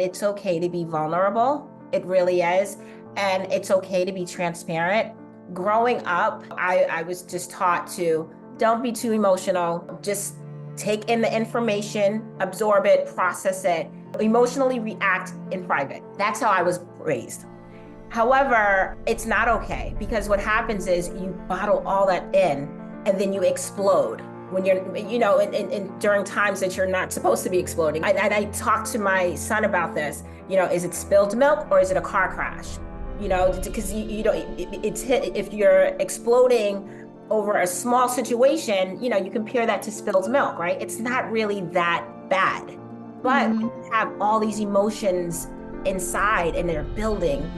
it's okay to be vulnerable. It really is. And it's okay to be transparent. Growing up, I was just taught to don't be too emotional. Just take in the information, absorb it, process it, emotionally react in private. That's how I was raised. However, it's not okay because what happens is you bottle all that in and then you explode when you're, during times that you're not supposed to be exploding. I talked to my son about this, is it spilled milk or is it a car crash? Because if you're exploding over a small situation, you compare that to spilled milk, right? It's not really that bad. But when you have all these emotions inside and they're building,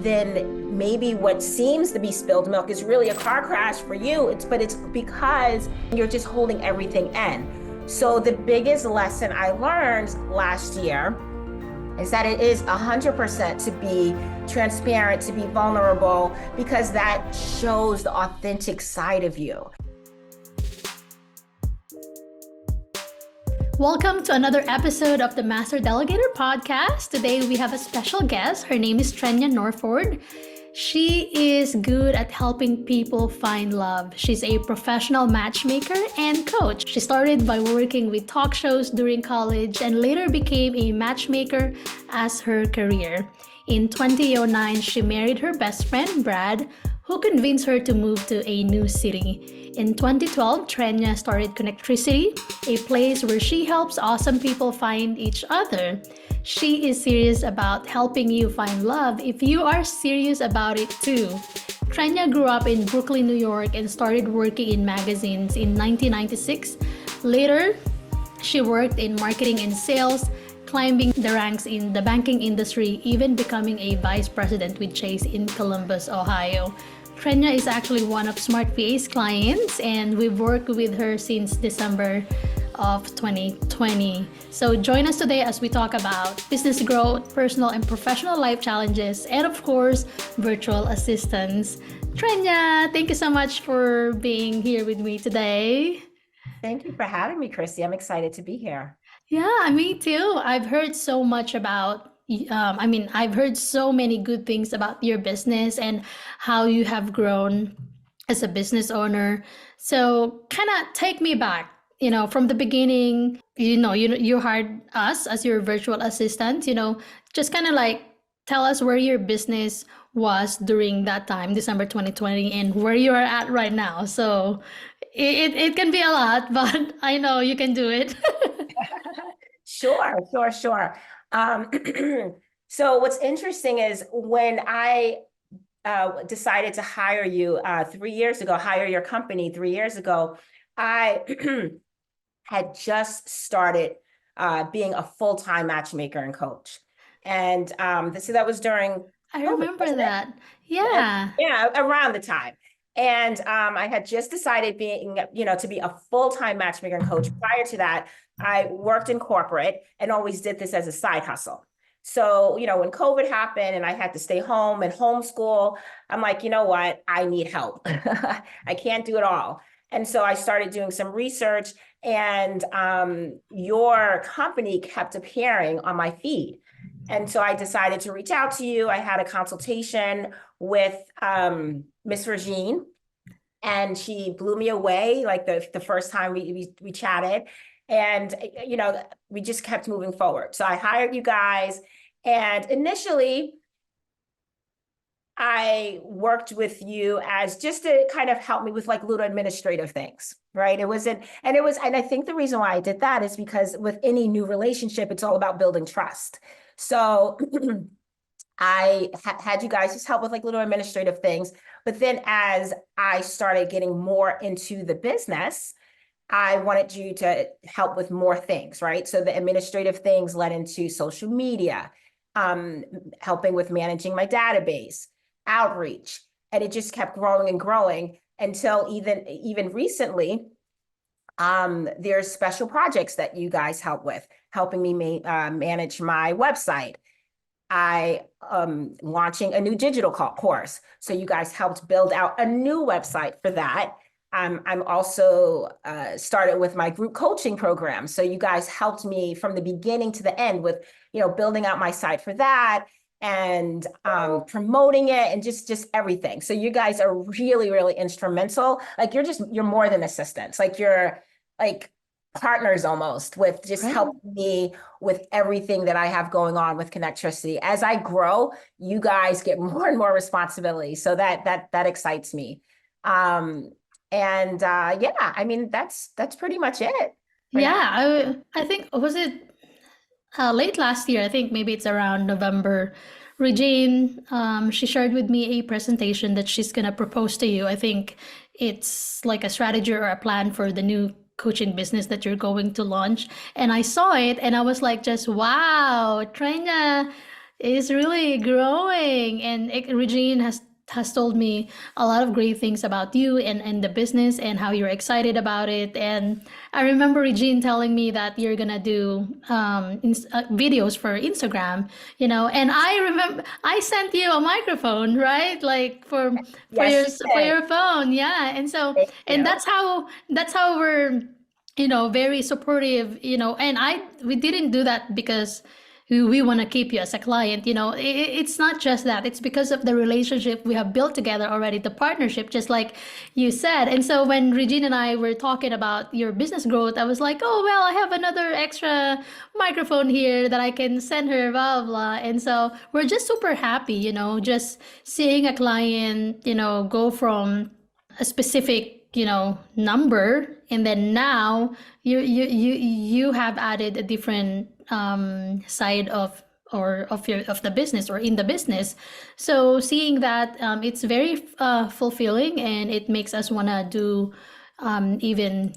then maybe what seems to be spilled milk is really a car crash for you. But it's because you're just holding everything in. So the biggest lesson I learned last year is that it is 100% to be transparent, to be vulnerable, because that shows the authentic side of you. Welcome to another episode of the Master Delegator podcast. Today we have a special guest. Her name is Trenia Norford. She is good at helping people find love. She's a professional matchmaker and coach. She started by working with talk shows during college and later became a matchmaker as her career. In 2009, she married her best friend, Brad, who convinced her to move to a new city. In 2012, Trenia started Connectricity, a place where she helps awesome people find each other. She is serious about helping you find love if you are serious about it too. Trenia grew up in Brooklyn, New York and started working in magazines in 1996. Later, she worked in marketing and sales, climbing the ranks in the banking industry, even becoming a vice president with Chase in Columbus, Ohio. Trenia is actually one of Smart VA's clients, and we've worked with her since December of 2020. So join us today as we talk about business growth, personal and professional life challenges, and of course, virtual assistants. Trenia, thank you so much for being here with me today. Thank you for having me, Chrissy. I'm excited to be here. Yeah, me too. I've heard so much about I've heard so many good things about your business and how you have grown as a business owner. So kind of take me back, from the beginning, you hired us as your virtual assistant, just kind of like tell us where your business was during that time, December 2020, and where you are at right now. So it can be a lot, but I know you can do it. Sure. So what's interesting is when I decided to hire you 3 years ago, hire your company 3 years ago, I had just started being a full-time matchmaker and coach. And so that was during I COVID, remember wasn't it? that. Yeah. Yeah, around the time. And I had just decided to be a full-time matchmaker and coach. Prior to that, I worked in corporate and always did this as a side hustle. So, when COVID happened and I had to stay home and homeschool, I'm like, you know what? I need help. I can't do it all. And so I started doing some research, and your company kept appearing on my feed. And so I decided to reach out to you. I had a consultation with Miss Regine, and she blew me away like the first time we chatted. And, we just kept moving forward. So I hired you guys. And initially, I worked with you as just to kind of help me with like little administrative things, right? And I think the reason why I did that is because with any new relationship, it's all about building trust. So I had you guys just help with like little administrative things. But then as I started getting more into the business, I wanted you to help with more things, right? So the administrative things led into social media, helping with managing my database, outreach, and it just kept growing and growing until even recently, there's special projects that you guys help with, helping me manage my website. I launching a new digital course. So you guys helped build out a new website for that. I'm also started with my group coaching program. So you guys helped me from the beginning to the end with, building out my site for that and promoting it and just everything. So you guys are really, really instrumental. Like you're more than assistants. Like you're like partners almost with just Right. helping me with everything that I have going on with Connectricity. As I grow, you guys get more and more responsibility. So that excites me. Um, and yeah, I mean that's pretty much it for now. Yeah, I think was it late last year, I think maybe it's around November, Regine, she shared with me a presentation that she's gonna propose to you. I think it's like a strategy or a plan for the new coaching business that you're going to launch. And I saw it and I was like, just wow, Trina is really growing. And Regine has told me a lot of great things about you and the business and how you're excited about it. And I remember Regine telling me that you're gonna do videos for Instagram, and I remember I sent you a microphone, right? Like for Yes, your you for did. your phone, yeah. And so Thank and you. that's how we're very supportive, and we didn't do that because we want to keep you as a client. It's not just that, it's because of the relationship we have built together already, the partnership, just like you said. And so when Regine and I were talking about your business growth, I was like, oh well, I have another extra microphone here that I can send her, blah blah. And so we're just super happy, just seeing a client go from a specific number, and then now you have added a different side of the business or in the business. So seeing that, it's very fulfilling, and it makes us want to do even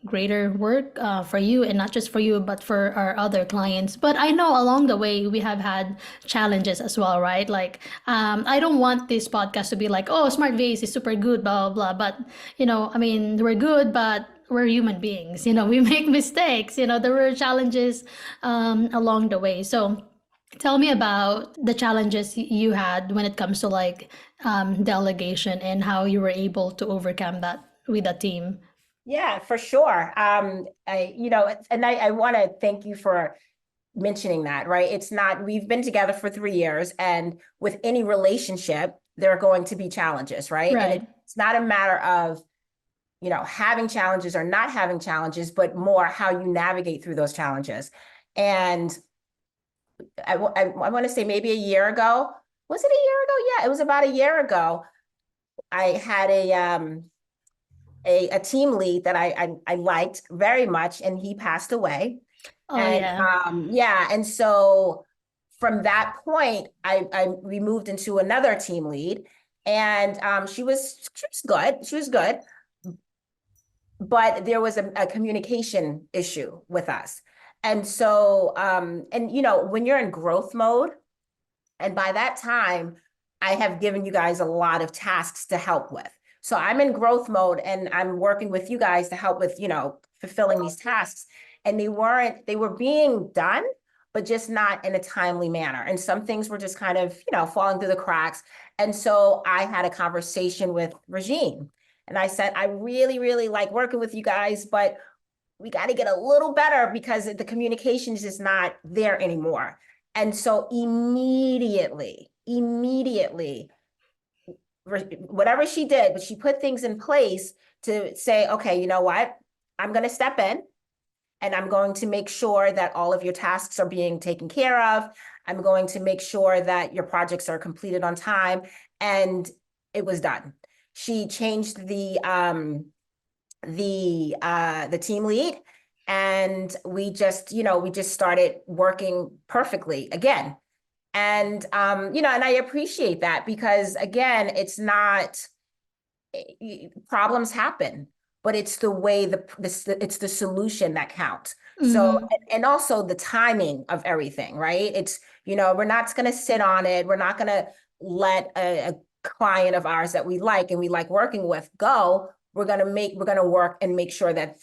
greater work for you, and not just for you but for our other clients. But I know along the way we have had challenges as well, right? Like, I don't want this podcast to be like, oh, Smart VAs is super good, blah blah blah. But I mean, we're good, but we're human beings. We make mistakes. There were challenges along the way. So tell me about the challenges you had when it comes to like delegation, and how you were able to overcome that with a team. Yeah, for sure. And I want to thank you for mentioning that, right? It's not, we've been together for 3 years, and with any relationship, there are going to be challenges, right? And Right. it's not a matter of, having challenges or not having challenges, but more how you navigate through those challenges. And I want to say maybe a year ago, was it a year ago? Yeah, it was about a year ago. I had a team lead that I liked very much, and he passed away. Oh And yeah. yeah, and so from that point, we moved into another team lead, and she was good. She was good, but there was a communication issue with us. And so and when you're in growth mode, and by that time, I have given you guys a lot of tasks to help with. So I'm in growth mode, and I'm working with you guys to help with, fulfilling these tasks. And they were being done, but just not in a timely manner. And some things were just kind of, falling through the cracks. And so I had a conversation with Regine, and I said, I really, really like working with you guys, but we got to get a little better because the communication is just not there anymore. And so immediately, whatever she did, but she put things in place to say, okay, you know what? I'm going to step in, and I'm going to make sure that all of your tasks are being taken care of. I'm going to make sure that your projects are completed on time. And it was done. She changed the team lead, and we just started working perfectly again. And and I appreciate that, because again, it's not, problems happen, but it's the way it's the solution that counts. So, Mm-hmm. and also the timing of everything, right? It's, we're not going to sit on it. We're not going to let a client of ours that we like and we like working with go. We're going to work and make sure that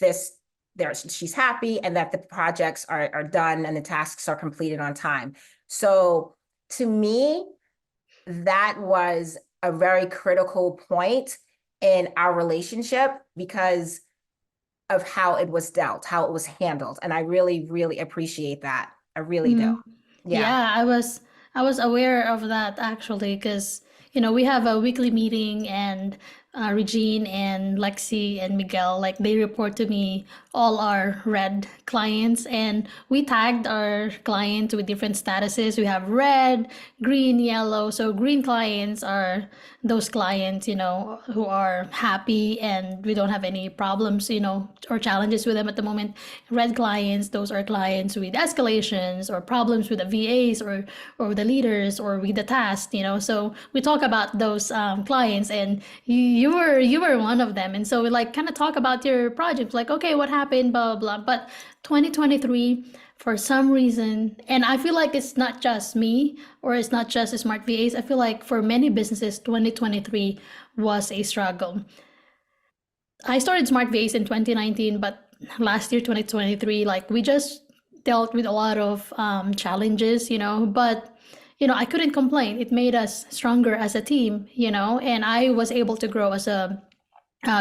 she's happy, and that the projects are done and the tasks are completed on time. So to me, that was a very critical point in our relationship because of how it was dealt, how it was handled. And I really, really appreciate that. I really do. Mhm. Yeah. Yeah, I was aware of that actually because we have a weekly meeting and Regine and Lexi and Miguel like they report to me all our red clients and we tagged our clients with different statuses. We have red, green, yellow. So green clients are those clients who are happy and we don't have any problems or challenges with them at the moment. Red clients, those are clients with escalations or problems with the VAs or the leaders or with the task. So we talk about those clients, and you were one of them, and so we like kind of talk about your project, like okay, what happened, blah blah blah. But 2023, for some reason, and I feel like it's not just me or it's not just smart VAs. I feel like for many businesses, 2023 was a struggle. I started Smart Vase in 2019, but last year, 2023, like we just dealt with a lot of challenges, but I couldn't complain. It made us stronger as a team, and I was able to grow as a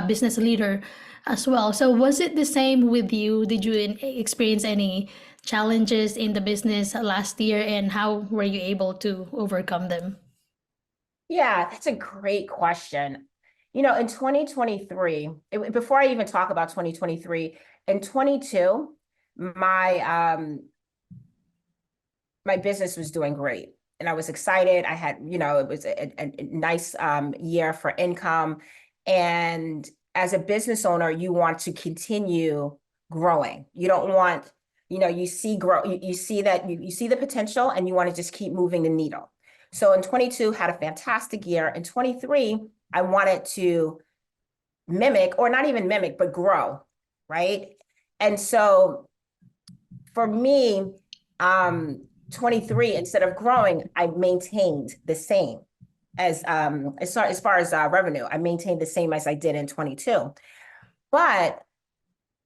business leader as well. So was it the same with you? Did you experience any challenges in the business last year, and how were you able to overcome them? Yeah, that's a great question. In 2023, before I even talk about 2023, in 22, my business was doing great and I was excited. I had, it was a nice year for income. And as a business owner, you want to continue growing. You don't want, you see grow, you see that you see the potential and you want to just keep moving the needle. So in 22 had a fantastic year. In 23, I wanted to mimic, or not even mimic, but grow, right? And so for me, 23, instead of growing, I maintained the same as far as revenue. I maintained the same as I did in 22. But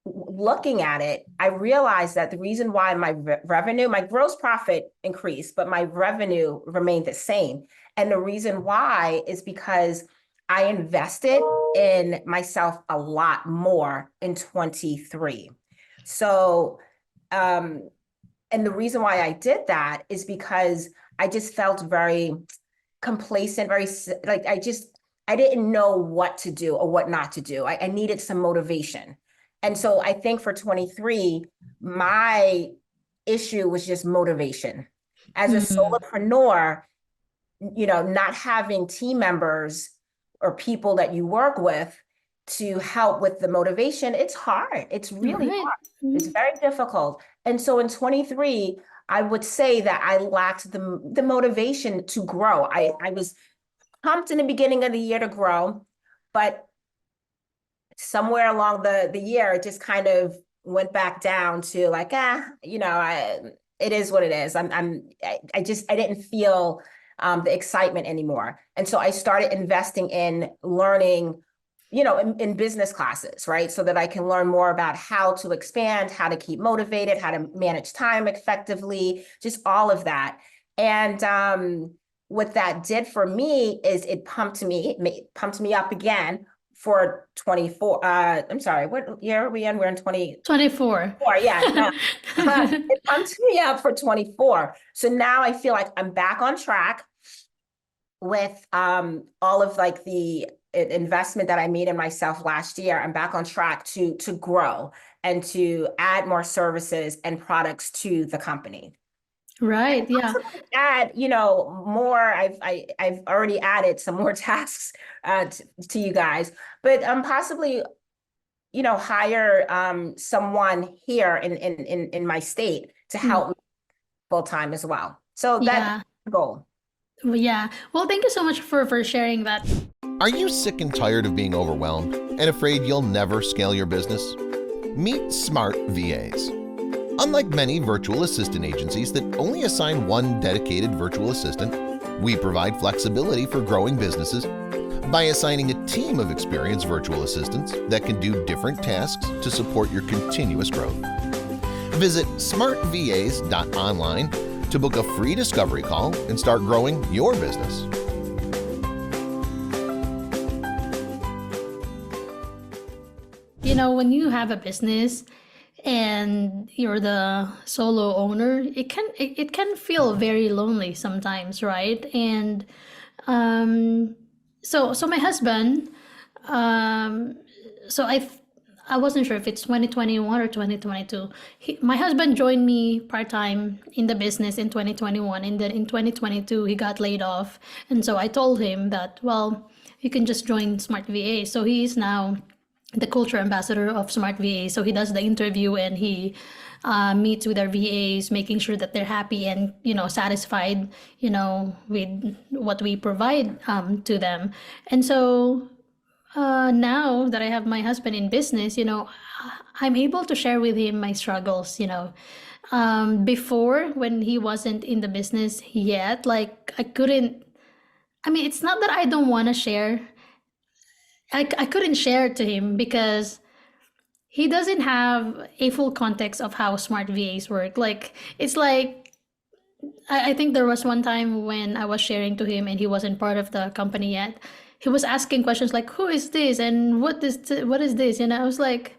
looking at it, I realized that the reason why my revenue, my gross profit increased, but my revenue remained the same. And the reason why is because I invested in myself a lot more in 23. So, and the reason why I did that is because I just felt very complacent, very like I didn't know what to do or what not to do. I needed some motivation. And so I think for 23, my issue was just motivation. As a Hmm. solopreneur, not having team members or people that you work with to help with the motivation, it's hard. It's really Right. hard. It's very difficult. And so in 23, I would say that I lacked the motivation to grow. I was pumped in the beginning of the year to grow, but somewhere along the year, it just kind of went back down to like, it is what it is. I didn't feel the excitement anymore. And so I started investing in learning, in business classes, right? So that I can learn more about how to expand, how to keep motivated, how to manage time effectively, just all of that. And what that did for me is it pumped me up again for 24. I'm sorry, what year are we in? We're in 24. 24. Yeah, no. It pumped me up for 24. So now I feel like I'm back on track with all of like the investment that I made in myself last year. I'm back on track to grow and to add more services and products to the company. Right. Yeah. Add, more. I've already added some more tasks to you guys, but possibly, hire someone here in my state to Mm. help me full time as well. So that's Yeah. the goal. Well, yeah. Well, thank you so much for sharing that. Are you sick and tired of being overwhelmed and afraid you'll never scale your business? Meet Smart VAs. Unlike many virtual assistant agencies that only assign one dedicated virtual assistant, we provide flexibility for growing businesses by assigning a team of experienced virtual assistants that can do different tasks to support your continuous growth. Visit smartvas.online to book a free discovery call and start growing your business. when you have a business and you're the solo owner, it can feel very lonely sometimes, right? And so my husband, um, so I wasn't sure if it's 2021 or 2022. My husband joined me part-time in the business in 2021, and then in 2022 he got laid off. And so I told him that, well, you can just join Smart VA. So he is now the culture ambassador of Smart VA. So he does the interview, and he meets with our VAs, making sure that they're happy and satisfied, with what we provide to them. And so now that I have my husband in business, I'm able to share with him my struggles. Before, when he wasn't in the business yet, like I couldn't. I mean, it's not that I don't want to share. I couldn't share it to him because he doesn't have a full context of how smart VAs work. Like, it's like, I think there was one time when I was sharing to him and he wasn't part of the company yet. He was asking questions like, who is this? And what is this? And I was like,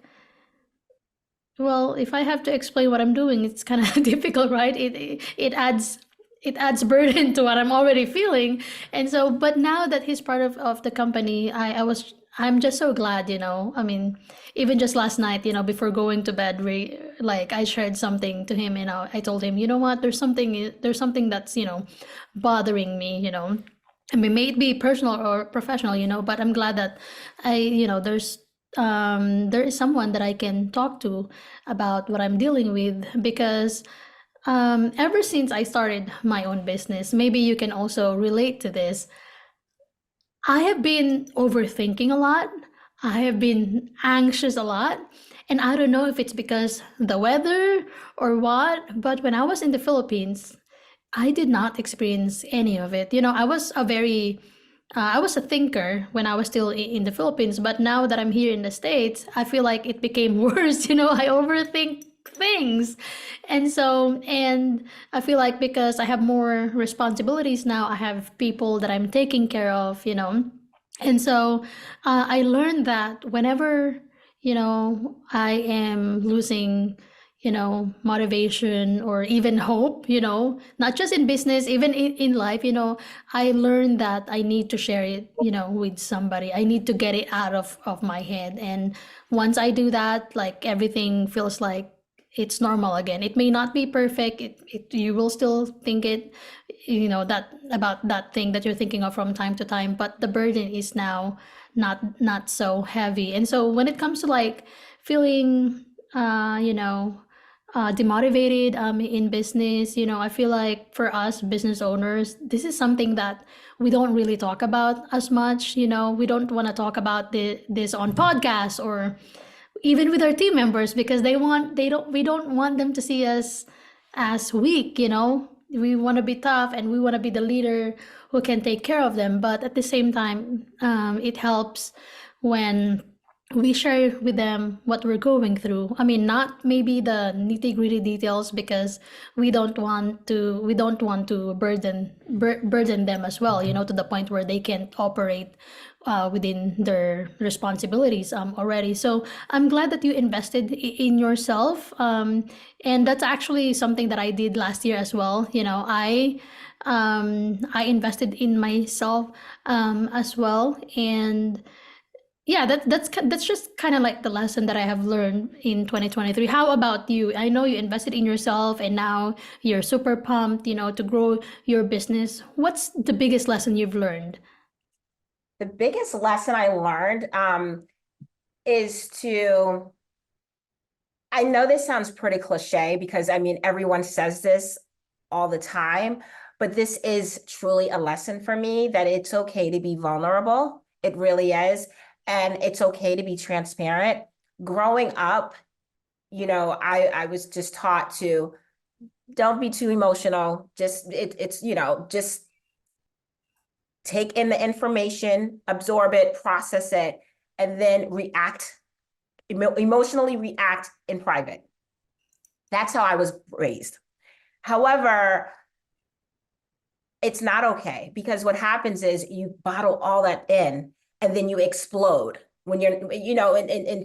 well, if I have to explain what I'm doing, it's kind of difficult, right? It adds burden to what I'm already feeling. And so, but now that he's part of the company, I'm just so glad, I mean, even just last night, before going to bed, like I shared something to him, and I told him, you know what, there's something that's, bothering me, I mean, may it be personal or professional, but I'm glad that there is someone that I can talk to about what I'm dealing with, because ever since I started my own business, maybe you can also relate to this. I have been overthinking a lot. I have been anxious a lot. And I don't know if it's because the weather or what, but when I was in the Philippines, I did not experience any of it. I was a thinker when I was still in the Philippines, but now that I'm here in the States, I feel like it became worse. I overthink things. And I feel like because I have more responsibilities now, I have people that I'm taking care of, And so I learned that whenever, I am losing, motivation or even hope, not just in business, even in life, I learned that I need to share it, with somebody. I need to get it out of my head. And once I do that, like everything feels like it's normal again. It may not be perfect. You will still think it, that about that thing that you're thinking of from time to time, but the burden is now not so heavy. And so when it comes to like feeling, demotivated in business, I feel like for us business owners, this is something that we don't really talk about as much. We don't want to talk about this on podcasts or even with our team members, because we don't want them to see us as weak. We want to be tough and we want to be the leader who can take care of them, but at the same time, it helps when we share with them what we're going through. I mean, not maybe the nitty-gritty details, because we don't want to burden them as well, to the point where they can't operate within their responsibilities already. So I'm glad that you invested in yourself, and that's actually something that I did last year as well. I invested in myself as well. And yeah, that's just kind of like the lesson that I have learned in 2023. How about you? I know you invested in yourself and now you're super pumped, to grow your business. What's the biggest lesson you've learned? The biggest lesson I learned is to, I know this sounds pretty cliche because I mean, everyone says this all the time, but this is truly a lesson for me, that it's okay to be vulnerable. It really is. And it's okay to be transparent. Growing up, I was just taught to don't be too emotional. Just just take in the information, absorb it, process it, and then emotionally react in private. That's how I was raised. However, it's not okay, because what happens is you bottle all that in and then you explode. when you're,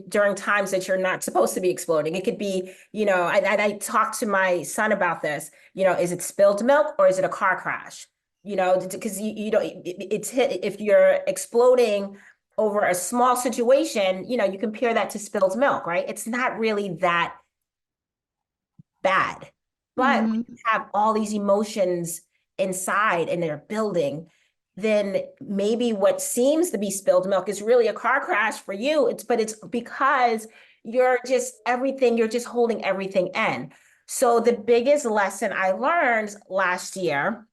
during times that you're not supposed to be exploding. It could be, I talked to my son about this, is it spilled milk or is it a car crash? Because it's hit, if you're exploding over a small situation, you compare that to spilled milk, right? It's not really that bad. But when you have all these emotions inside and they're building, then maybe what seems to be spilled milk is really a car crash for you. But it's because you're just holding everything in. So the biggest lesson I learned last year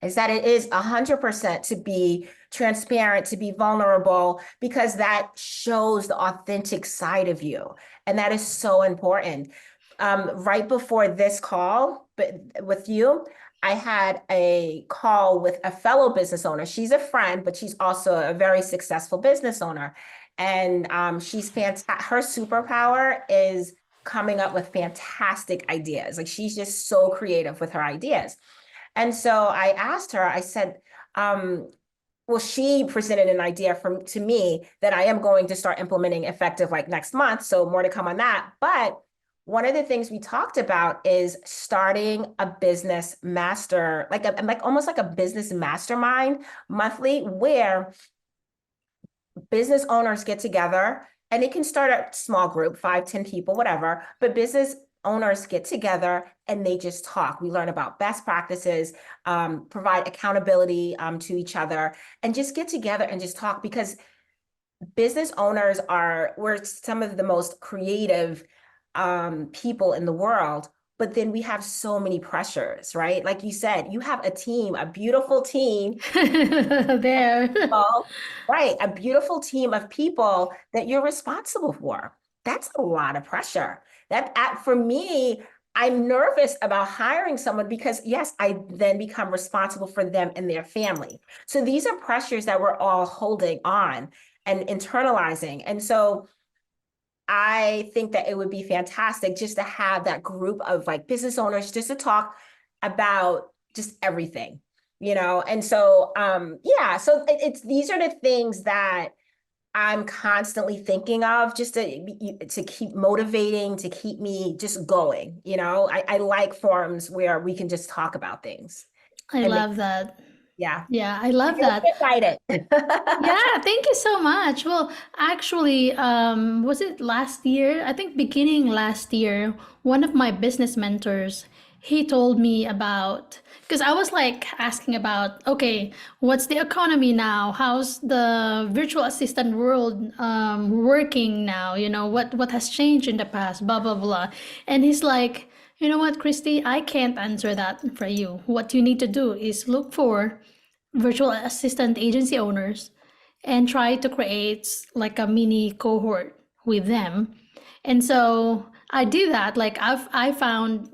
is that it is 100% to be transparent, to be vulnerable, because that shows the authentic side of you. And that is so important. Right before this call, but with you, I had a call with a fellow business owner. She's a friend, but she's also a very successful business owner. And she's fantastic. Her superpower is coming up with fantastic ideas. Like, she's just so creative with her ideas. And so I asked her, I said, well, she presented an idea to me that I am going to start implementing effective like next month. So more to come on that. But one of the things we talked about is starting a business master, like almost like a business mastermind monthly, where business owners get together, and it can start a small group, 5, 10 people, whatever, but business owners get together and they just talk. We learn about best practices, provide accountability to each other, and just get together and just talk, because business owners we're some of the most creative people in the world. But then we have so many pressures, right? Like you said, you have a team, a beautiful team there. right? A beautiful team of people that you're responsible for. That's a lot of pressure. For me, I'm nervous about hiring someone because, yes, I then become responsible for them and their family. So these are pressures that we're all holding on and internalizing. And so I think that it would be fantastic just to have that group of like business owners just to talk about just everything, And so, so these are the things that I'm constantly thinking of, just to keep motivating, to keep me just going. I like forums where we can just talk about things. I love that. Yeah. Yeah, I love You're that. excited. Yeah, thank you so much. Well, actually, was it last year? I think beginning last year, one of my business mentors, he told me about, because I was like asking about, okay, what's the economy now? How's the virtual assistant world working now? What has changed in the past? Blah blah blah. And he's like, you know what, Christy, I can't answer that for you. What you need to do is look for virtual assistant agency owners and try to create like a mini cohort with them. And so I do that. Like I found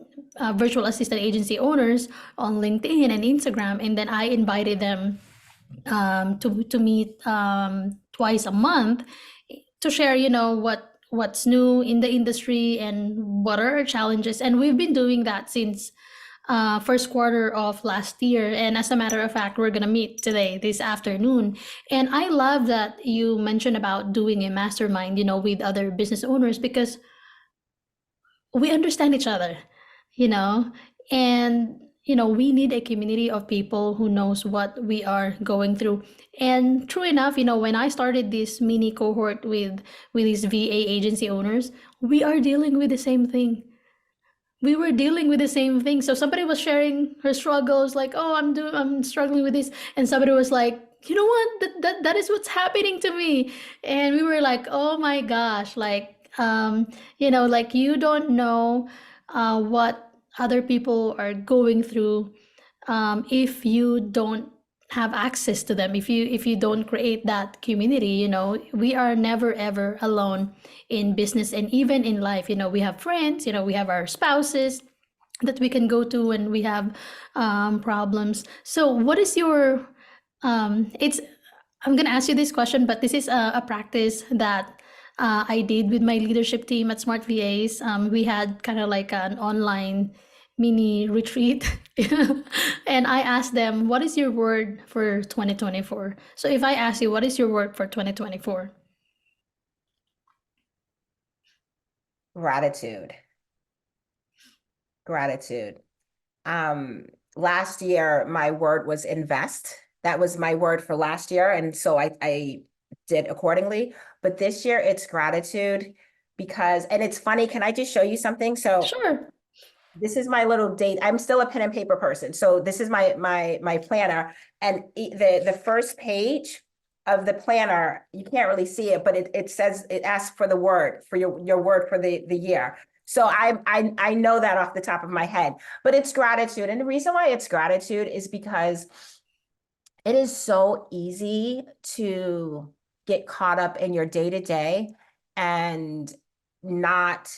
virtual assistant agency owners on LinkedIn and Instagram, and then I invited them to meet twice a month to share, what's new in the industry and what are our challenges. And we've been doing that since first quarter of last year. And as a matter of fact, we're going to meet today, this afternoon. And I love that you mentioned about doing a mastermind, with other business owners, because we understand each other, and, we need a community of people who knows what we are going through. And true enough, when I started this mini cohort with these VA agency owners, we are dealing with the same thing. We were dealing with the same thing. So somebody was sharing her struggles, like, oh, I'm struggling with this. And somebody was like, you know what, that is what's happening to me. And we were like, oh my gosh, like, like, you don't know what other people are going through if you don't have access to them, if you don't create that community. We are never ever alone in business, and even in life. We have friends, we have our spouses that we can go to when we have problems. So what is your I'm gonna ask you this question, but this is a practice that I did with my leadership team at Smart VAs. We had kind of like an online mini retreat and I asked them, what is your word for 2024? So if I ask you, what is your word for 2024? Gratitude. Gratitude. Um, Last year, my word was invest. That was my word for last year. And so I did accordingly. But this year it's gratitude because, and it's funny, can I just show you something? So Sure. this is my little date. I'm still a pen and paper person. So this is my planner. And the first page of the planner, you can't really see it, but it says, it asks for the word, for your word for the year. So I know that off the top of my head, but it's gratitude. And the reason why it's gratitude is because it is so easy to get caught up in your day to day and not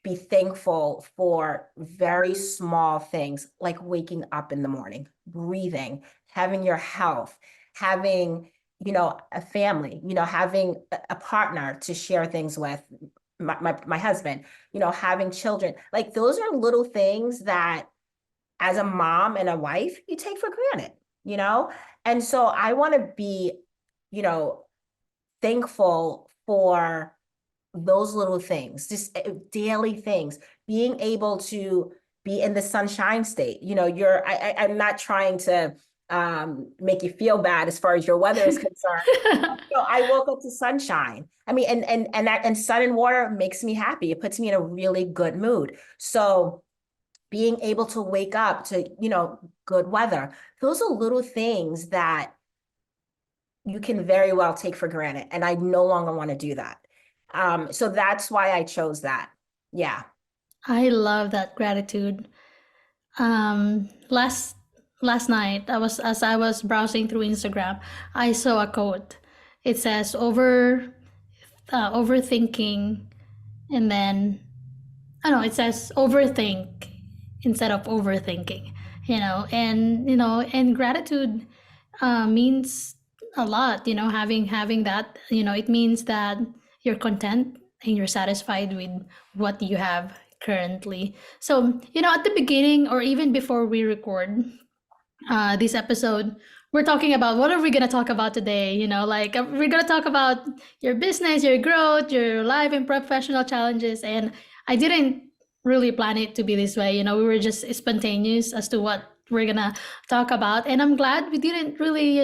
be thankful for very small things like waking up in the morning, breathing, having your health, having, a family, having a partner to share things with, my husband, having children. Like those are little things that as a mom and a wife, you take for granted, you know? And so I want to be, you know, thankful for those little things, just daily things, being able to be in the sunshine state. I'm not trying to make you feel bad as far as your weather is concerned. I woke up to sunshine. I mean, and sun and water makes me happy. It puts me in a really good mood. So being able to wake up to, good weather, those are little things that you can very well take for granted. And I no longer want to do that. So that's why I chose that. Yeah. I love that gratitude. Last night, as I was browsing through Instagram, I saw a quote. It says overthinking, and then I don't know, it says overthink instead of overthinking. And gratitude means a lot. Having that, it means that you're content and you're satisfied with what you have currently. So, at the beginning or even before we record this episode, we're talking about what are we going to talk about today? We're going to talk about your business, your growth, your life and professional challenges. And I didn't really plan it to be this way. We were just spontaneous as to what we're going to talk about. And I'm glad we didn't really,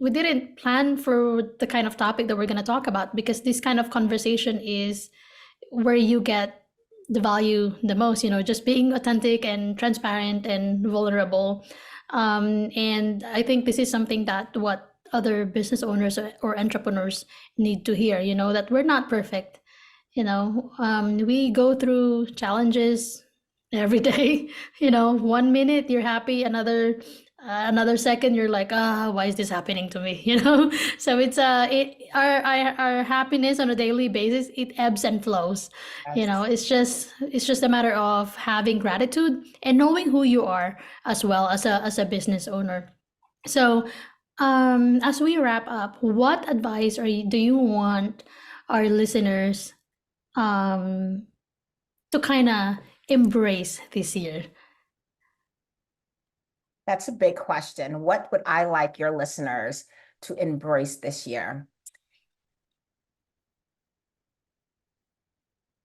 we didn't plan for the kind of topic that we're going to talk about, because this kind of conversation is where you get the value the most, just being authentic and transparent and vulnerable. And I think this is something that what other business owners or entrepreneurs need to hear, that we're not perfect. We go through challenges every day. 1 minute you're happy, another second you're like, why is this happening to me? So it's our happiness on a daily basis, it ebbs and flows. It's just a matter of having gratitude and knowing who you are as well as a business owner. So as we wrap up, what advice do you want our listeners to kind of embrace this year? That's a big question. What would I like your listeners to embrace this year?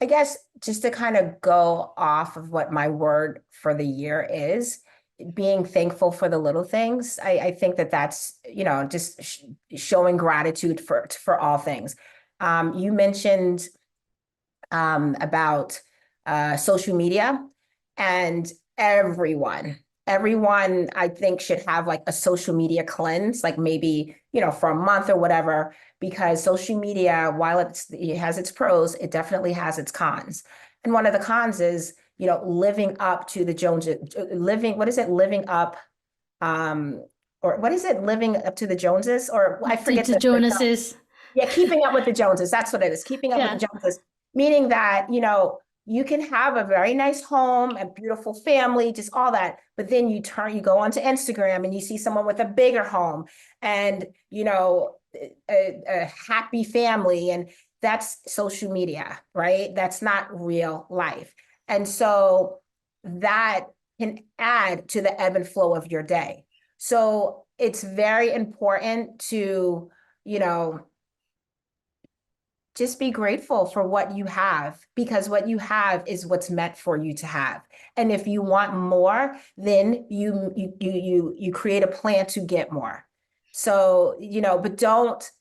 I guess just to kind of go off of what my word for the year is, being thankful for the little things. I think that's, just showing gratitude for all things. You mentioned about social media, and everyone I think should have like a social media cleanse, like maybe, for a month or whatever, because social media, while it has its pros, it definitely has its cons. And one of the cons is, living up to the Joneses, what is it? Living up, or what is it? Living up to the Joneses, or I forget the Joneses. Yeah, keeping up with the Joneses. That's what it is. Keeping up with the Joneses, meaning that, you can have a very nice home, a beautiful family, just all that. But then you go onto Instagram and you see someone with a bigger home and, a happy family. And that's social media, right? That's not real life. And so that can add to the ebb and flow of your day. So it's very important to, just be grateful for what you have, because what you have is what's meant for you to have. And if you want more, then you create a plan to get more. So, but don't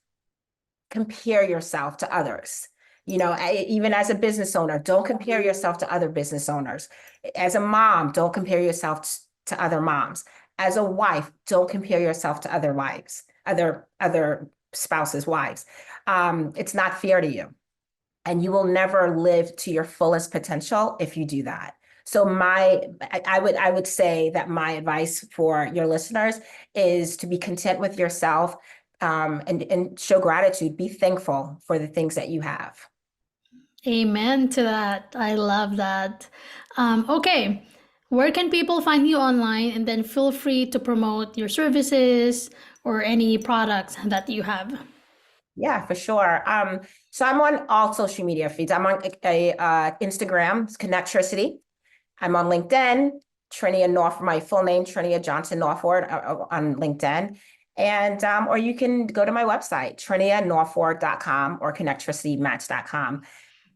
compare yourself to others. Even as a business owner, don't compare yourself to other business owners. As a mom, don't compare yourself to other moms. As a wife, don't compare yourself to other wives, other spouses' wives. It's not fair to you. And you will never live to your fullest potential if you do that. So I would say that my advice for your listeners is to be content with yourself, and show gratitude. Be thankful for the things that you have. Amen to that. I love that. Okay, where can people find you online? And then feel free to promote your services or any products that you have. Yeah, for sure. So I'm on all social media feeds. I'm on Instagram, it's Connectricity. I'm on LinkedIn, Trenia Norford, my full name, Trenia Johnson Norford, on LinkedIn. And or you can go to my website, trenianorford.com or connectricitymatch.com.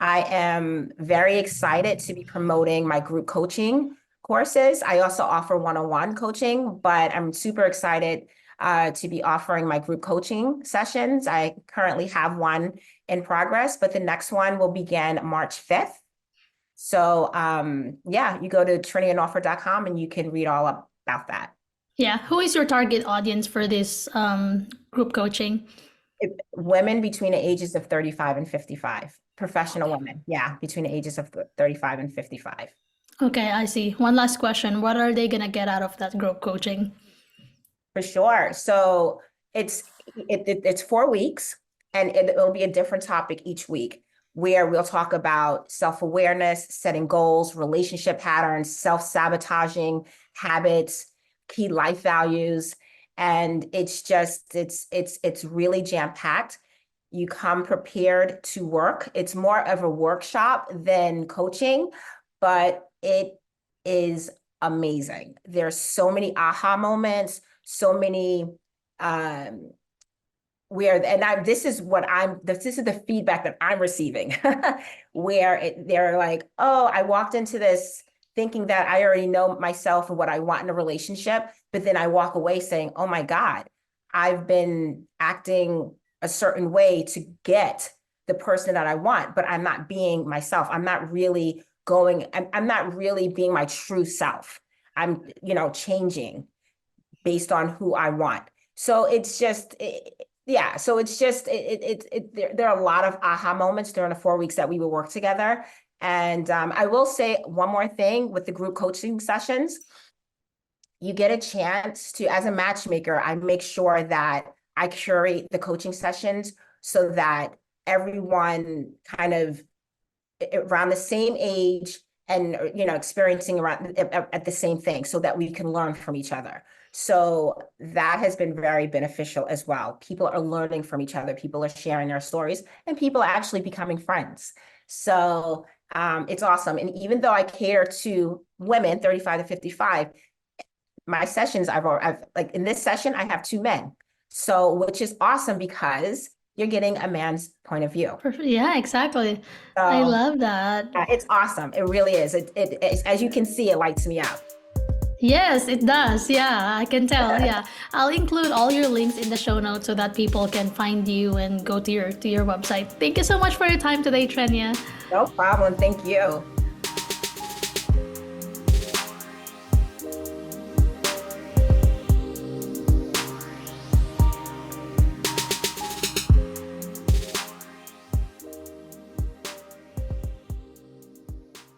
I am very excited to be promoting my group coaching courses. I also offer one-on-one coaching, but I'm super excited to be offering my group coaching sessions. I currently have one in progress, but the next one will begin March 5th. So yeah, you go to trenianorford.com and you can read all about that. Yeah, who is your target audience for this group coaching? Women between the ages of 35 and 55. Professional women, yeah, between the ages of 35 and 55. Okay, I see. One last question. What are they going to get out of that group coaching? For sure. So it's 4 weeks, and it'll be a different topic each week, where we'll talk about self-awareness, setting goals, relationship patterns, self-sabotaging habits, key life values. And it's really jam-packed. You come prepared to work. It's more of a workshop than coaching, but it is amazing. There's so many aha moments, so many this is the feedback that I'm receiving, where they're like, oh, I walked into this thinking that I already know myself and what I want in a relationship, but then I walk away saying, oh my God, I've been acting a certain way to get the person that I want, but I'm not being myself. I'm not really being my true self. I'm, changing based on who I want. So it's just, there are a lot of aha moments during the 4 weeks that we will work together. And I will say one more thing with the group coaching sessions. You get a chance to, as a matchmaker, I make sure that I curate the coaching sessions so that everyone kind of around the same age and, experiencing around at the same thing, so that we can learn from each other. So that has been very beneficial as well. People are learning from each other. People are sharing their stories, and people are actually becoming friends. So it's awesome. And even though I cater to women 35 to 55, my sessions, I've like in this session, I have 2 men. So, which is awesome because you're getting a man's point of view. Yeah, exactly. So, I love that. It's awesome. It really is. It as you can see, it lights me up. Yes, it does. Yeah, I can tell. Yeah. I'll include all your links in the show notes so that people can find you and go to your website. Thank you so much for your time today, Trenia. No problem. Thank you.